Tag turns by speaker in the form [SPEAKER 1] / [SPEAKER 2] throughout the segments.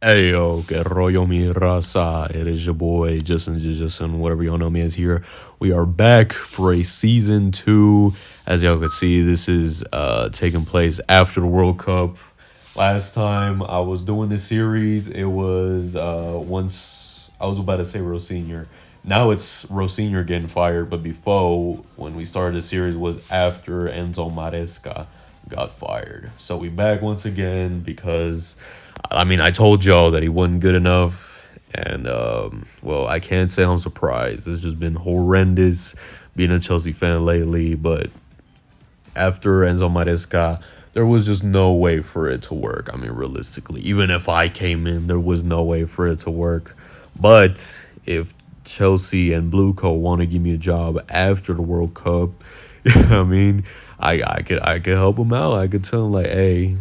[SPEAKER 1] Hey yo, que rollo mi raza. It is your boy Justin, whatever y'all know me as here. We are back for a season 2. As y'all can see, this is taking place after the World Cup. Last time I was doing this series, it was once I was about to say Rosenior. Now it's Rosenior getting fired, but before when we started the series was after Enzo Maresca got fired. So we back once again because I told y'all that he wasn't good enough. And, well, I can't say I'm surprised. It's just been horrendous being a Chelsea fan lately. But after Enzo Maresca, there was just no way for it to work. I mean, realistically, even if I came in, there was no way for it to work. But if Chelsea and Blueco want to give me a job after the World Cup, I mean, I could help them out. I could tell them like, hey,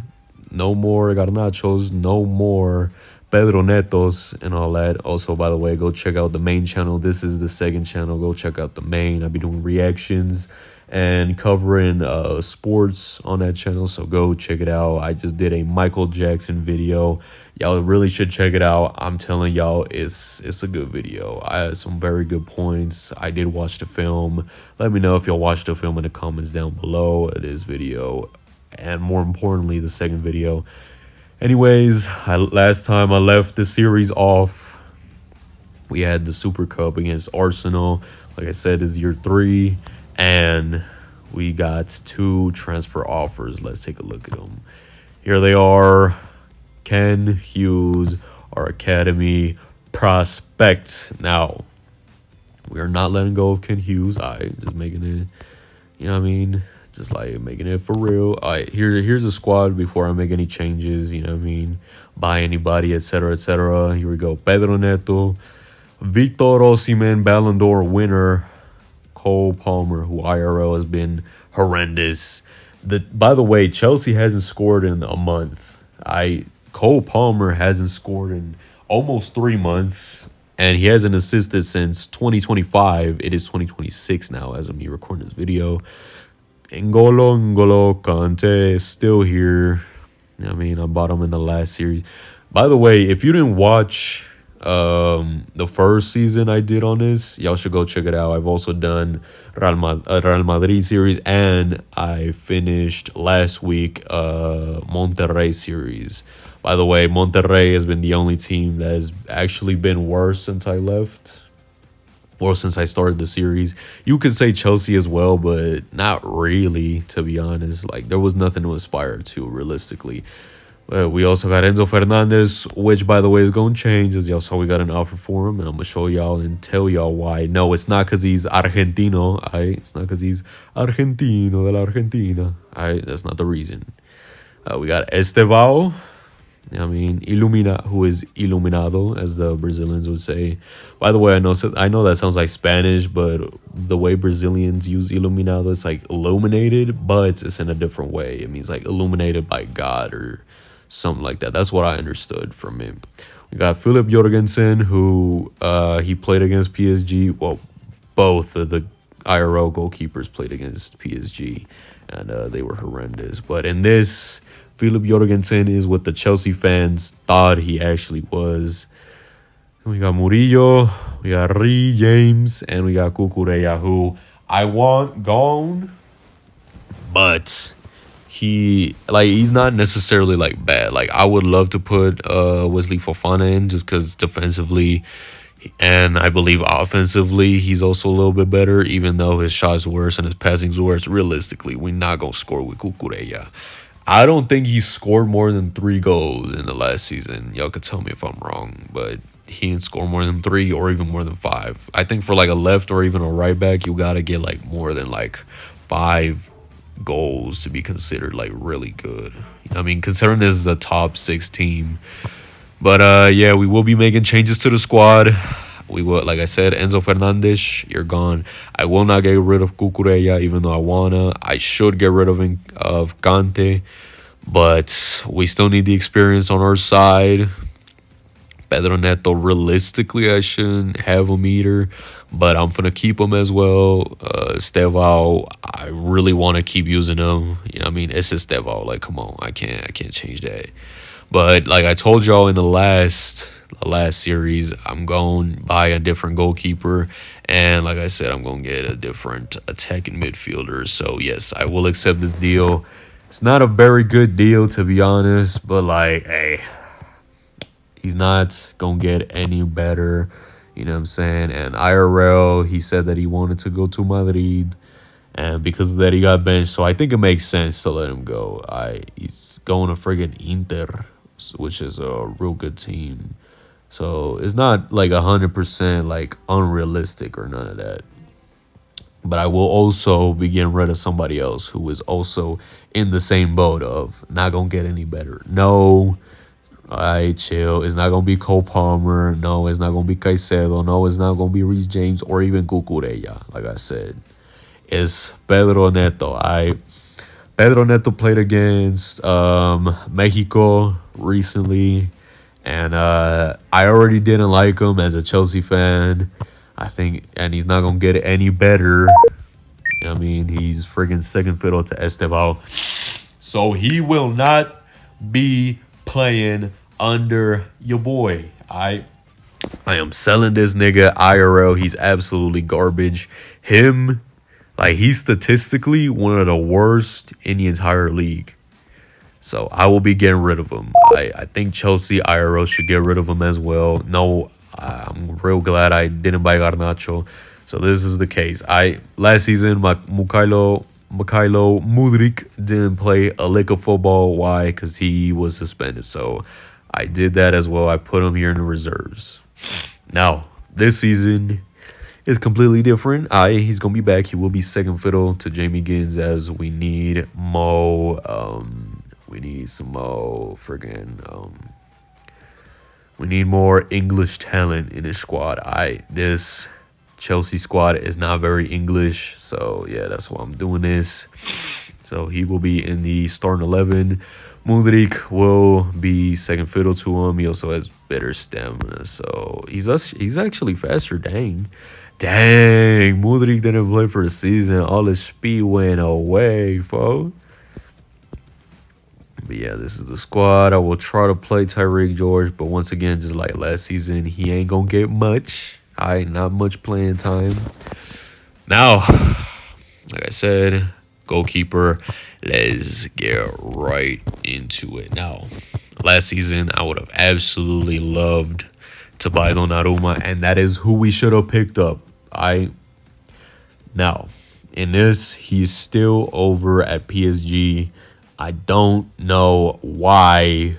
[SPEAKER 1] no more garnachos, no more Pedro Netos and all that. Also, by the way, go check out the main channel. This is the second channel. Go check out the main. I'll be doing reactions and covering sports on that channel. So go check it out. I just did a Michael Jackson video. Y'all really should check it out. I'm telling y'all, it's a good video. I had some very good points. I did watch the film. Let me know if y'all watched the film in the comments down below this video, and more importantly, the second video. Anyways, last time I left the series off, we had the Super Cup against Arsenal. Like I said, it's year 3, and we got 2 transfer offers. Let's take a look at them. Here they are. Ken Hughes, our academy prospect. Now, we are not letting go of Ken Hughes. I just making it, you know what I mean? Just like making it for real. All right, here's a squad before I make any changes, you know what I mean? Buy anybody, etc., etc. Here we go. Pedro Neto, Victor Osimhen, Ballon d'Or winner, Cole Palmer, who IRL has been horrendous. By the way, Chelsea hasn't scored in a month. Cole Palmer hasn't scored in almost 3 months, and he hasn't assisted since 2025. It is 2026 now as of me recording this video. N'Golo Kante is still here. I mean, I bought him in the last series. By the way, if you didn't watch the first season I did on this, y'all should go check it out. I've also done Real Madrid series, and I finished last week Monterrey series. By the way, Monterrey has been the only team that has actually been worse since I left, or since I started the series. You could say Chelsea as well, but not really, to be honest. Like, there was nothing to aspire to, realistically. We also got Enzo Fernandez, which, by the way, is going to change. As y'all saw, we got an offer for him, and I'm going to show y'all and tell y'all why. No, it's not because he's Argentino. It's not because he's Argentino de la Argentina. That's not the reason. We got Estevao. I mean, who is Iluminado, as the Brazilians would say. By the way, I know that sounds like Spanish, but the way Brazilians use Iluminado, it's like illuminated, but it's in a different way. It means like illuminated by God or something like that. That's what I understood from him. We got Philip Jorgensen, who he played against PSG. Well, both of the IRL goalkeepers played against PSG, and they were horrendous. But in this, Philip Jorgensen is what the Chelsea fans thought he actually was. And we got Murillo, we got Ree James, and we got Cucurella, who I want gone, but he's not necessarily like bad. Like, I would love to put Wesley Fofana in just because defensively and I believe offensively he's also a little bit better, even though his shot's worse and his passing's worse. Realistically, we're not gonna score with Cucurella. I don't think he scored more than 3 goals in the last season. Y'all could tell me if I'm wrong, but he didn't score more than 3 or even more than 5. I think for like a left or even a right back, you gotta get like more than like 5 goals to be considered like really good. I mean, considering this is a top 6 team. But yeah, we will be making changes to the squad. We will, like I said, Enzo Fernandez, you're gone. I will not get rid of Cucurella, even though I wanna. I should get rid of Kante, but we still need the experience on our side. Pedro Neto, realistically, I shouldn't have him either, but I'm gonna keep him as well. Estevao, I really want to keep using him. You know what I mean? It's Estevao. Like, come on, I can't change that. But like I told y'all in the last series, I'm going to buy a different goalkeeper, and like I said, I'm going to get a different attacking midfielder. So yes, I will accept this deal. It's not a very good deal to be honest, but like, hey, he's not gonna get any better. You know what I'm saying? And IRL, he said that he wanted to go to Madrid, and because of that, he got benched. So I think it makes sense to let him go. He's going to friggin' Inter, which is a real good team. So it's not like 100% like unrealistic or none of that. But I will also be getting rid of somebody else who is also in the same boat of not gonna get any better. No, I chill. It's not gonna be Cole Palmer. No, it's not gonna be Caicedo. No, it's not gonna be Reece James or even Cucurella. Like I said, it's Pedro Neto. Pedro Neto played against Mexico recently, and I already didn't like him as a Chelsea fan. I think, and he's not gonna get any better. I mean, he's freaking second fiddle to Esteban, so he will not be playing under your boy. I am selling this nigga IRL. He's absolutely garbage. Him, like, he's statistically one of the worst in the entire league. So I will be getting rid of him. I think Chelsea IRL should get rid of him as well. No, I'm real glad I didn't buy Garnacho. So this is the case. Last season, my Mikhailo Mudrik didn't play a lick of football. Why? Because he was suspended. So I did that as well. I put him here in the reserves. Now, this season is completely different. He's going to be back. He will be second fiddle to Jamie Gins as we need Mo. We need some more we need more English talent in his squad. This Chelsea squad is not very English, so yeah, that's why I'm doing this. So he will be in the starting 11. Mudrik will be second fiddle to him. He also has better stamina, so he's actually faster. Dang, Mudrik didn't play for the season. All his speed went away, folks. But yeah, this is the squad. I will try to play Tyreek George, but once again, just like last season, he ain't gonna get much. Not much playing time. Now, like I said, goalkeeper. Let's get right into it. Now, last season, I would have absolutely loved to buy Donnarumma, and that is who we should have picked up. Now, in this, he's still over at PSG. I don't know why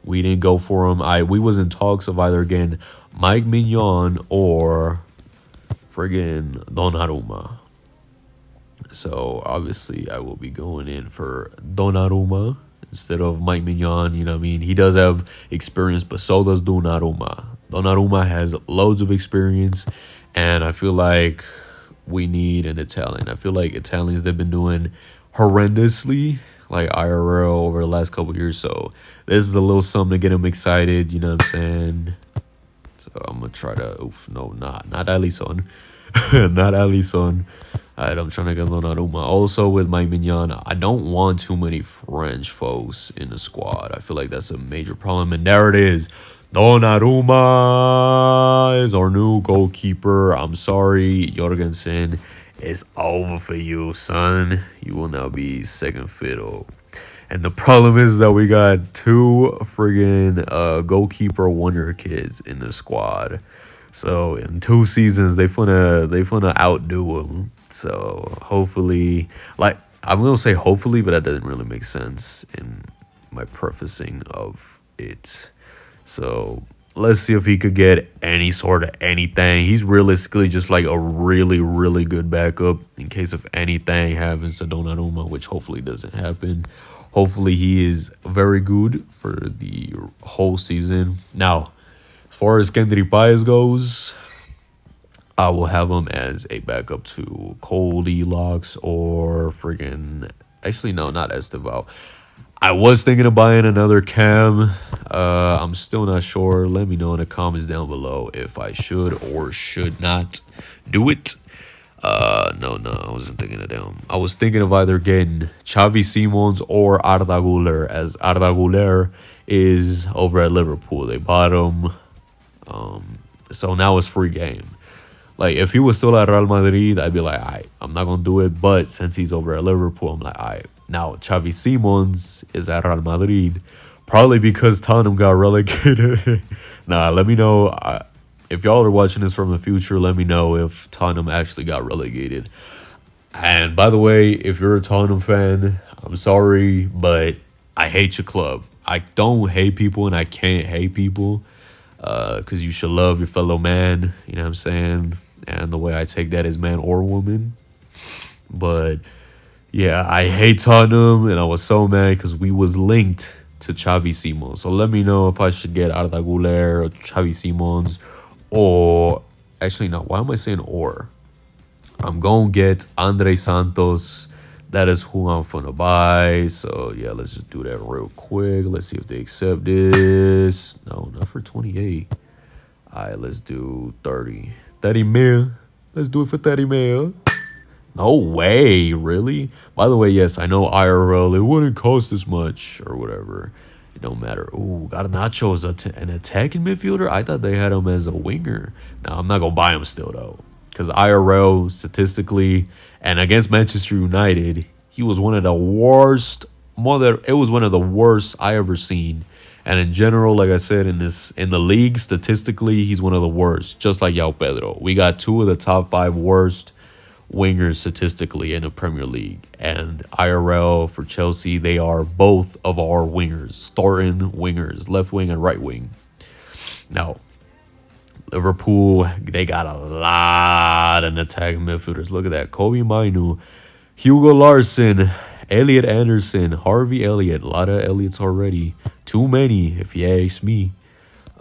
[SPEAKER 1] we didn't go for him. We was in talks of either getting Mike Mignon or friggin' Donnarumma. So obviously I will be going in for Donnarumma instead of Mike Mignon. You know what I mean? He does have experience, but so does Donnarumma. Donnarumma has loads of experience, and I feel like we need an Italian. I feel like Italians, they've been doing horrendously, like IRL over the last couple years. So this is a little something to get him excited. You know what I'm saying? So I'm gonna try to. Not Alisson, not Alisson. Alright, I'm trying to get Donnarumma. Also with my Mignon, I don't want too many French folks in the squad. I feel like that's a major problem. And there it is. Donnarumma is our new goalkeeper. I'm sorry, Jorgensen. It's over for you, son. You will now be second fiddle. And the problem is that we got two friggin' goalkeeper wonder kids in the squad. So in 2 seasons, they finna outdo them. So hopefully, like, I'm gonna say hopefully, but that doesn't really make sense in my prefacing of it. So let's see if he could get any sort of anything. He's realistically just like a really, really good backup in case if anything happens to Donnarumma, which hopefully doesn't happen. Hopefully he is very good for the whole season. Now, as far as Kendry Páez goes, I will have him as a backup to Cody Locks or friggin'... Actually, no, not Esteval. I was thinking of buying another cam. I'm still not sure. Let me know in the comments down below if I should or should not do it. No, I wasn't thinking of them. I was thinking of either getting Xavi Simons or Arda Güler, as Arda Güler is over at Liverpool. They bought him. So now it's free game. Like, if he was still at Real Madrid, I'd be like, all right, I'm not going to do it. But since he's over at Liverpool, I'm like, all right. Now, Xavi Simons is at Real Madrid, probably because Tottenham got relegated. Nah, let me know. If y'all are watching this from the future, let me know if Tottenham actually got relegated. And by the way, if you're a Tottenham fan, I'm sorry, but I hate your club. I don't hate people and I can't hate people because you should love your fellow man. You know what I'm saying? And the way I take that is man or woman. But yeah, I hate Tottenham and I was so mad because we was linked to Xavi Simons. So let me know if I should get Arda Güler or Xavi Simons or... Actually, no. Why am I saying or? I'm going to get Andre Santos. That is who I'm going to buy. So, yeah, let's just do that real quick. Let's see if they accept this. No, not for 28. All right, let's do 30. 30 mil. Let's do it for 30 mil. No way, really? By the way, yes, I know IRL, it wouldn't cost as much or whatever. It don't matter. Ooh, Garnacho is an attacking midfielder? I thought they had him as a winger. Now, I'm not going to buy him still, though. Because IRL, statistically, and against Manchester United, he was one of the worst. It was one of the worst I ever seen. And in general, like I said, in the league, statistically, he's one of the worst. Just like Yao Pedro. We got two of the top 5 worst wingers statistically in the Premier League. And IRL for Chelsea, they are both of our wingers. Starting wingers, left wing and right wing. Now, Liverpool, they got a lot of attacking midfielders. Look at that. Kobe Mainu, Hugo Larson, Elliot Anderson, Harvey Elliott. A lot of Elliots already. Too many, if you ask me.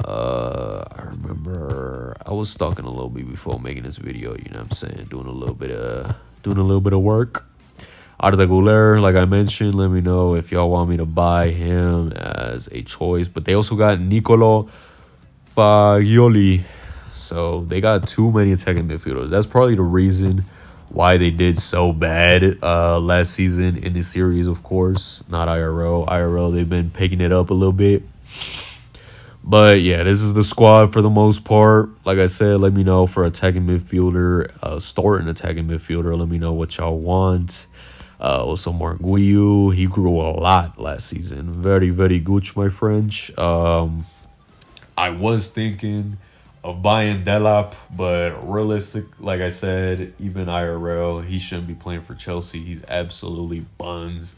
[SPEAKER 1] I remember I was stalking a little bit before making this video. You know what I'm saying? Doing a little bit of work. Arda Güler, like I mentioned, let me know if y'all want me to buy him as a choice. But they also got Nicolo Fagioli. So they got too many attacking midfielders. That's probably the reason why they did so bad last season in the series, of course. Not IRL. IRL, they've been picking it up a little bit. But yeah, this is the squad for the most part. Like I said, let me know for attacking midfielder, starting attacking midfielder. Let me know what y'all want. Also, Marguillo, he grew a lot last season. Very, very good, my French. I was thinking of buying Delap, but realistic, like I said, even IRL, he shouldn't be playing for Chelsea. He's absolutely buns.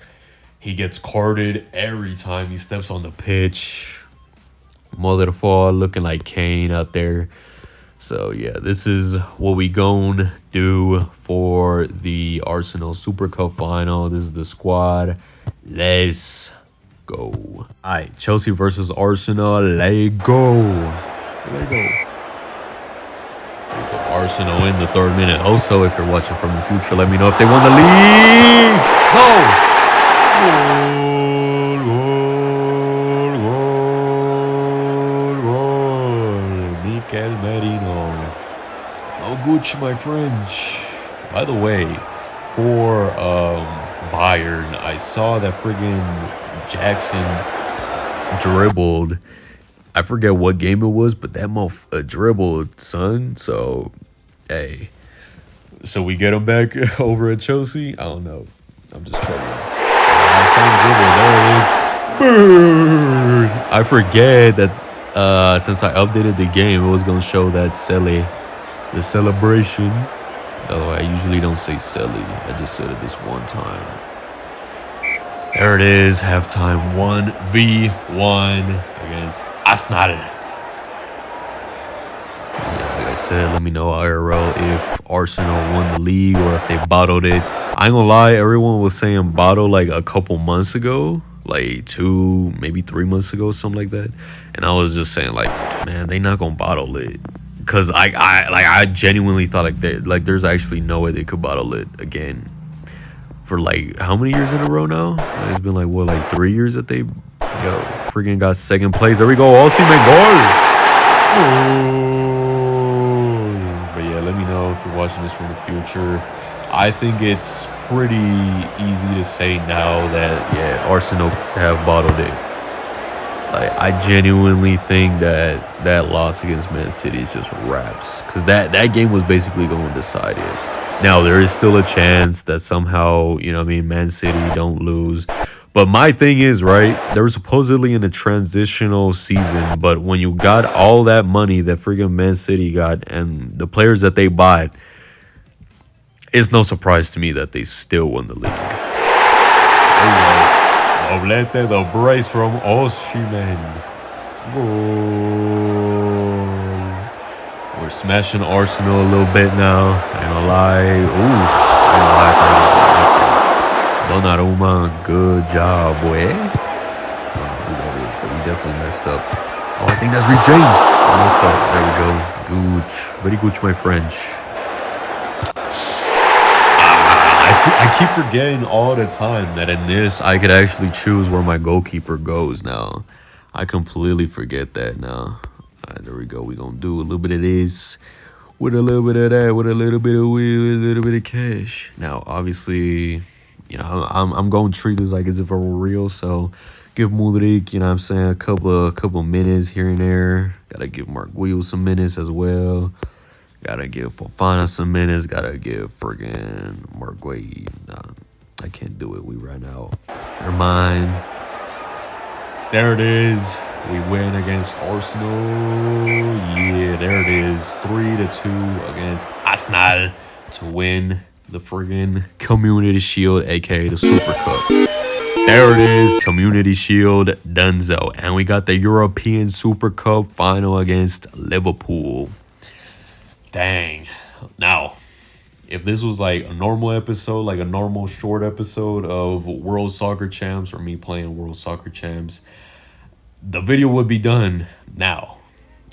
[SPEAKER 1] He gets carded every time he steps on the pitch. Motherfucker looking like Kane out there. So yeah, this is what we gonna do for the Arsenal Super Cup final. This is the squad. Let's go. Alright, Chelsea versus Arsenal. Let go. Let go. Arsenal in the 3rd minute. Also, if you're watching from the future, let me know if they won the league. Goal. Mikel Merino. No good, my French. By the way, for Bayern, I saw that friggin' Jackson dribbled. I forget what game it was, but that dribbled, son. So, hey. So we get him back over at Chelsea? I don't know. I'm just trolling. There it is. Burn! I forget that since I updated the game, it was going to show that the celebration. Although I usually don't say Selly. I just said it this one time. There it is. Halftime 1v1 against Arsenal. Yeah, like I said, let me know IRL if Arsenal won the league or if they bottled it. I ain't gonna lie, everyone was saying bottle like a couple months ago, like 2, maybe 3 months ago, something like that. And I was just saying, like, man, they not gonna bottle it, cause I genuinely thought like there's actually no way they could bottle it again. For like how many years in a row now? It's been like what, like 3 years that they freaking got 2nd place. There we go. Osimhen goal. But yeah, let me know if you're watching this from the future. I think it's pretty easy to say now that yeah, Arsenal have bottled it. Like, I genuinely think that that loss against Man City is just wraps, because that game was basically going to decide it. Now there is still a chance that somehow, Man City don't lose. But my thing is, right, they were supposedly in a transitional season, but when you got all that money that freaking Man City got and the players that they bought, it's no surprise to me that they still won the league. Oblete, the brace from Osimhen. Goal. We're smashing Arsenal a little bit now. Ain't gonna lie. Ooh. Donnarumma, good job, boy. I don't know who that is, but we definitely messed up. Oh, I think that's Reece James. I messed up. There we go. Gooch. Very gooch, my French. I keep forgetting all the time that in this, I could actually choose where my goalkeeper goes now. I completely forget that now. All right, there we go. We're going to do a little bit of this with a little bit of that, with a little bit of weed, with a little bit of cash. Now, obviously, I'm going to treat this like as if it were real. So give Mudrik, a couple minutes here and there. Got to give Mark Wheel some minutes as well. Gotta give Fofana some minutes. Gotta give friggin' Marguerite. Nah, I can't do it. We ran out. Never mind. There it is. We win against Arsenal. Yeah, there it is. 3-2 against Arsenal to win the friggin' Community Shield, aka the Super Cup. There it is. Community Shield, Dunzo. And we got the European Super Cup final against Liverpool. Dang. Now, if this was like a normal episode, like a normal short episode of World Soccer Champs or me playing World Soccer Champs, the video would be done now.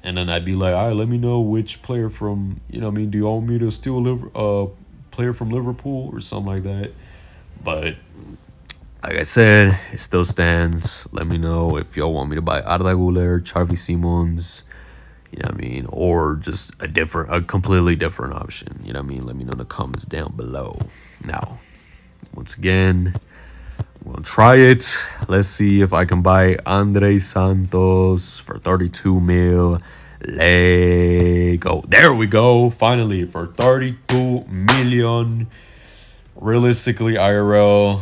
[SPEAKER 1] And then I'd be like, all right, let me know which player from, do you want me to steal a player from Liverpool or something like that? But like I said, it still stands. Let me know if y'all want me to buy Arda Güler, Xavi Simons, or just a completely different option. Let me know in the comments down below. Now, once again, we'll try it. Let's see if I can buy Andre Santos for 32 mil. Let go. There we go. Finally, for 32 million. Realistically, IRL.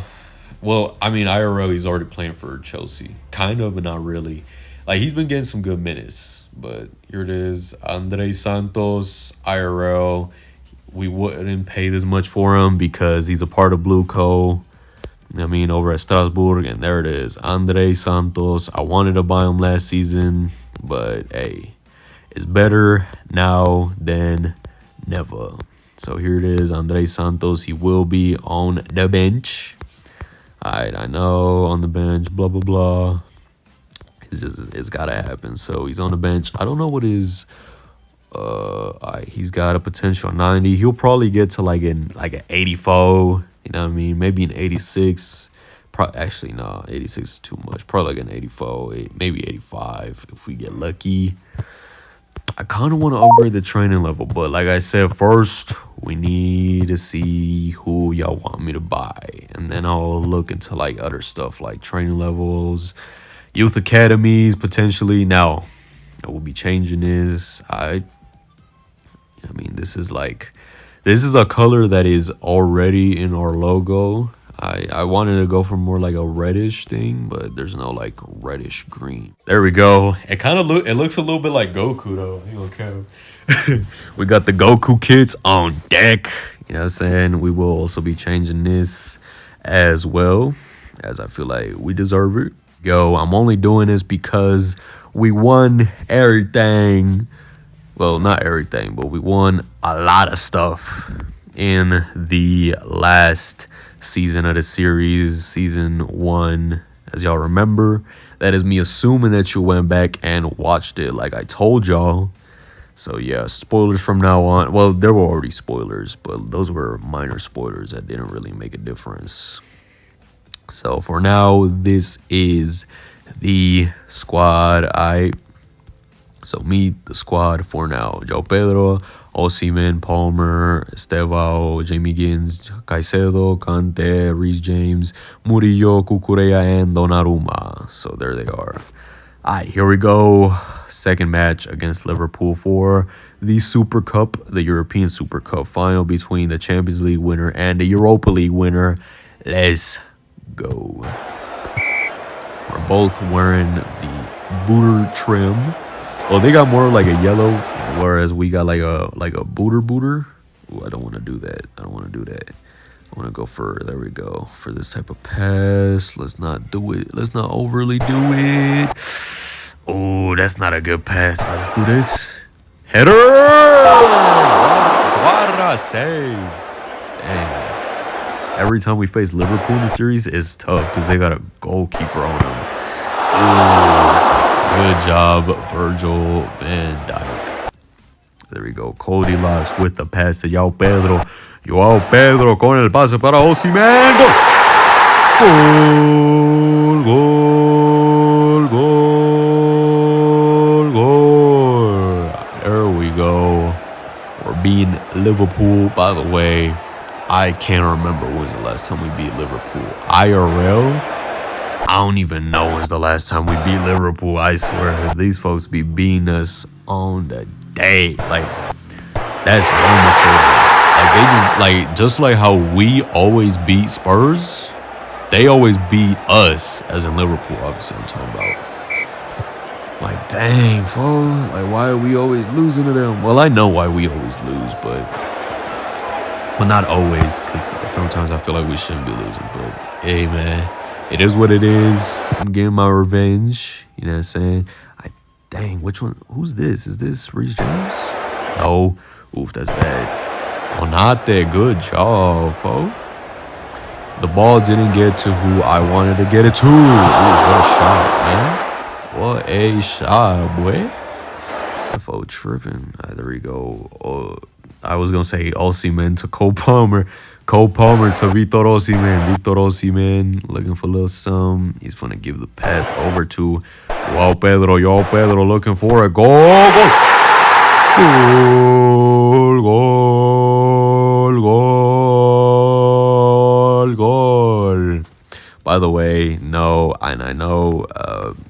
[SPEAKER 1] Well, IRL, he's already playing for Chelsea. Kind of, but not really. Like, he's been getting some good minutes. But here it is, Andre Santos, IRL. We wouldn't pay this much for him because he's a part of Blue Co. Over at Strasbourg. And there it is, Andre Santos. I wanted to buy him last season, but hey, it's better now than never. So here it is, Andre Santos. He will be on the bench. All right, I know, on the bench, blah, blah, blah. It's gotta happen. So he's on the bench. I don't know what his he's got a potential 90. He'll probably get to like an 84, maybe an 86. Actually, no, 86 is too much. Probably like an 84, maybe 85 if we get lucky. I kind of want to upgrade the training level, but like I said, first we need to see who y'all want me to buy, and then I'll look into like other stuff like training levels, youth academies potentially. Now, I will be changing this. This is a color that is already in our logo. I wanted to go for more like a reddish thing, but there's no like reddish green. There we go. It looks a little bit like Goku though. Okay. We got the Goku kits on deck. You know what I'm saying? We will also be changing this as well, as I feel like we deserve it. I'm only doing this because we won everything. Well, not everything, but we won a lot of stuff in the last season of the series, season 1, as y'all remember. That is me assuming that you went back and watched it like I told y'all. So yeah, spoilers from now on. Well, there were already spoilers, but those were minor spoilers that didn't really make a difference. So for now, this is the squad. So meet the squad for now. João Pedro, Osimhen, Palmer, Estevao, Jamie Gins, Caicedo, Kante, Reece James, Murillo, Cucurella, and Donnarumma. So there they are. Alright, here we go. Second match against Liverpool for the Super Cup, the European Super Cup final between the Champions League winner and the Europa League winner. Let's go. We're both wearing the booter trim. Oh, they got more like a yellow, whereas we got like a booter. Ooh, I don't want to do that. I want to go for, there we go, for this type of pass. Let's not do it. Let's not overly do it. Oh, that's not a good pass. All right, let's do this. Header! What a save. Dang. Every time we face Liverpool in the series, it's tough because they got a goalkeeper on them. Ooh, good job, Virgil van Dijk. There we go. Cody Locks with the pass to João Pedro. João Pedro con el pase para Osimhen. Goal. There we go. We're beating Liverpool. By the way, I can't remember when was the last time we beat Liverpool. IRL? I don't even know when's the last time we beat Liverpool. I swear, these folks be beating us on the day. Like, that's wonderful. Like, they just like how we always beat Spurs, they always beat us, as in Liverpool, obviously I'm talking about. Like, dang, fool. Like, why are we always losing to them? Well, I know why we always lose, but not always, because sometimes I feel like we shouldn't be losing. But, hey, man, it is what it is. I'm getting my revenge. You know what I'm saying? Dang, which one? Who's this? Is this Reece James? No. Oof, that's bad. Konate, good job, folks. The ball didn't get to who I wanted to get it to. Ooh, what a shot, man. What a shot, boy. FO tripping. There we go. I was going to say Osimhen to Cole Palmer. Cole Palmer to Victor Osimhen. Victor Osimhen looking for a little something. He's going to give the pass over to João Pedro looking for a goal. Goal. By the way, no, and I know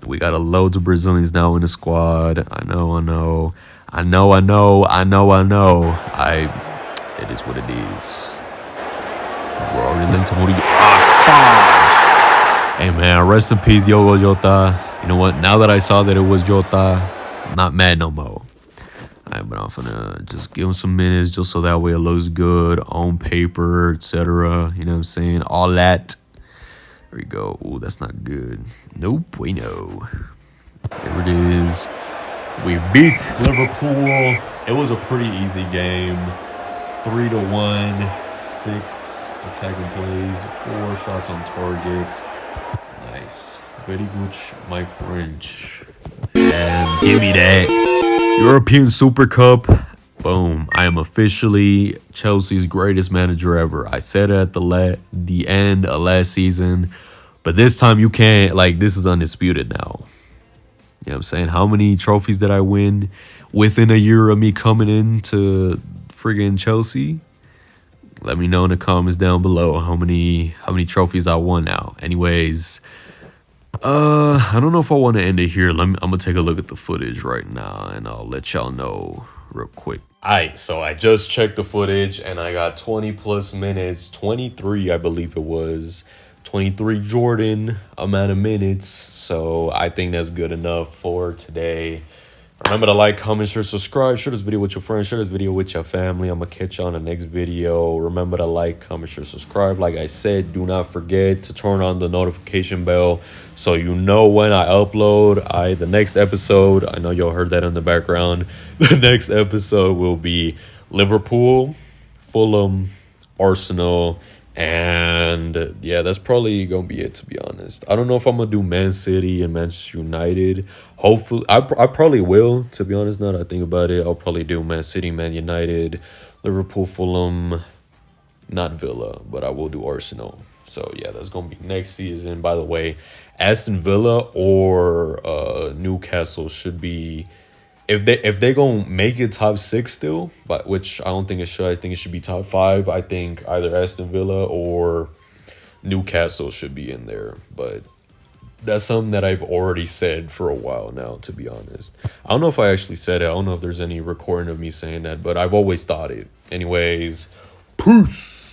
[SPEAKER 1] we got loads of Brazilians now in the squad. I know. It is what it is. We're already linked to Murillo. Hey, man, rest in peace, Diogo Jota. You know what? Now that I saw that it was Jota, I'm not mad no more. Alright, but I'm gonna just give him some minutes just so that way it looks good on paper, etc. You know what I'm saying? All that. There we go. Ooh, that's not good. Nope, we know. There it is. We beat Liverpool. It was a pretty easy game. 3-1, 6 attacking plays, 4 shots on target. Nice. Very good, my French. And give me that. European Super Cup. Boom. I am officially Chelsea's greatest manager ever. I said it at the end of last season. But this time you can't, like, this is undisputed now. You know what I'm saying? How many trophies did I win within a year of me coming into friggin' Chelsea? Let me know in the comments down below how many trophies I won now. Anyways, I don't know if I want to end it here. I'm gonna take a look at the footage right now and I'll let y'all know real quick. Alright, so I just checked the footage and I got 20 plus minutes, 23 I believe it was, 23 Jordan amount of minutes. So I think that's good enough for today. Remember to like, comment, share, subscribe. Share this video with your friends. Share this video with your family. I'm going to catch you on the next video. Remember to like, comment, share, subscribe. Like I said, do not forget to turn on the notification bell so you know when I upload. The next episode, I know y'all heard that in the background. The next episode will be Liverpool, Fulham, Arsenal, and yeah, that's probably gonna be it, to be honest. I don't know if I'm gonna do Man City and Manchester United. Hopefully, I probably will, to be honest. Now that I think about it, I'll probably do Man City, Man United, Liverpool, Fulham, not Villa, but I will do Arsenal. So yeah, that's gonna be next season. By the way, Aston Villa or Newcastle should be, if they gonna make it top 6 still, but which I don't think it should. I think it should be top 5. I think either Aston Villa or Newcastle should be in there. But That's something that I've already said for a while now, to be honest. I don't know if I actually said it. I don't know if there's any recording of me saying that, but I've always thought it. Anyways, peace.